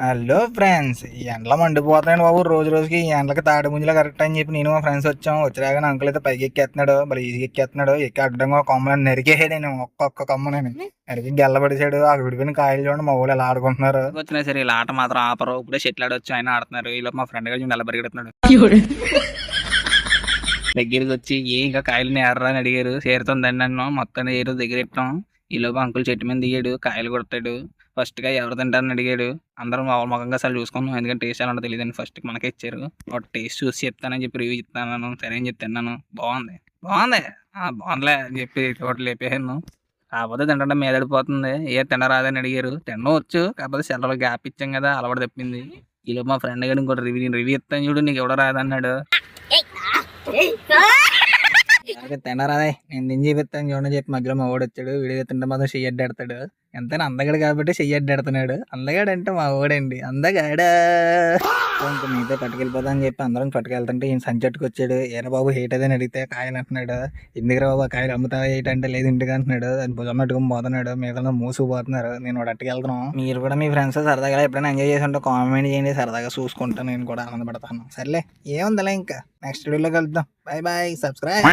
Hello friends, ఈ ఎండలో మండిపోతున్నాడు బాబు. రోజు రోజుకి ఈ ఎండలకి తాటి ముంజలో కరెక్ట్ అని చెప్పి నేను మా ఫ్రెండ్స్ వచ్చాం. వచ్చేలాగానే అంకుల్ అయితే పైకి ఎక్కేస్తున్నాడు, మరి ఈజీ ఎక్కేస్తున్నాడు. ఎక్కి అడ్డంగా కొమ్మని నరికేసాడు. నేను ఒక్కొక్క కొమ్మనని నరికి గెల్లబడిసాడు. ఆ విడిపోయిన కాయలు చూడండి, మా ఊళ్ళు ఎలా ఆడుకుంటున్నారు. వచ్చినా సరే ఇలా ఆట మాత్రం ఆపరు. ఇప్పుడే షెట్లు ఆడొచ్చు, ఆయన ఆడుతున్నారు. ఇలా మా ఫ్రెండ్ గారు నెల పరిగెడుతున్నాడు. దగ్గరికి వచ్చి ఇంకా కాయలు ఎర్రా అని అడిగారు. చేరుతుందండి నన్ను మొత్తం ఏరు దగ్గర పెట్టాం. ఈలోపు అంకుల్ చెట్టు మీద దిగాడు, కాయలు కొడతాడు. ఫస్ట్ గా ఎవరు తింటారని అడిగాడు. అందరం ముఖంగా అసలు చూసుకున్నాం, ఎందుకంటే టేస్ట్ ఎలా తెలియదండి. ఫస్ట్ మనకే ఇచ్చారు. ఒక టేస్ట్ చూసి చెప్తానని చెప్పి రివ్యూ ఇస్తాను. సరే అని చెప్పి తిన్నాను. బాగుంది బాగుంది బాగుందిలే అని చెప్పి తోట లేపేసాను. కాకపోతే తింటే మీదడిపోతుంది. తినరాదని అడిగారు. తినడం వచ్చు, కాకపోతే సెలవులు గ్యాప్ ఇచ్చాం కదా, అలవాటు తప్పింది. ఈలోపు మా ఫ్రెండ్ గారు ఇంకోటి రివ్యూ ఇస్తాను చూడు, నీకు ఎవడో రాదన్నాడు. తినరాదే, నేను తిని చూపిస్తాను చూడండి చెప్పి మధ్యలో మా ఓడు వచ్చాడు. వీడియో తింటే మాత్రం చెయ్యి అడ్డాడతాడు. ఎంతైనా అందగాడు కాబట్టి చెయ్యి అడ్డాడుతున్నాడు. అందగాడు అంటే మా ఓడండి, అందగాడా. ఇంకా మీతో పట్టుకెళ్ళిపోతా అని చెప్పి అందరం పట్టుకెళ్తుంటే ఈయన సంచట్టుకు వచ్చాడు. ఏరా బాబు హేట్ అదని అడిగితే కాయలు అంటున్నాడు. ఎందుకురా బాబు కాయలు అమ్ముతావా ఏంటంటే లేదు ఇంటికి అంటున్నాడు. అది భుజం పట్టుకుని పోతున్నాడు. మిగతా మూసుకుపోతున్నారు. నేను వాడు అట్టుకెళ్తున్నాం. మీరు కూడా మీ ఫ్రెండ్స్ సరదాగా ఎప్పుడైనా ఎంజాయ్ చేసి ఉంటే కామెంట్ చేయండి. సరదాగా చూసుకుంటాను, నేను కూడా ఆనందపడతాను. సర్లే, ఏముందిలే, ఇంకా నెక్స్ట్ వీడియోలో కలుద్దాం. Bye bye, subscribe.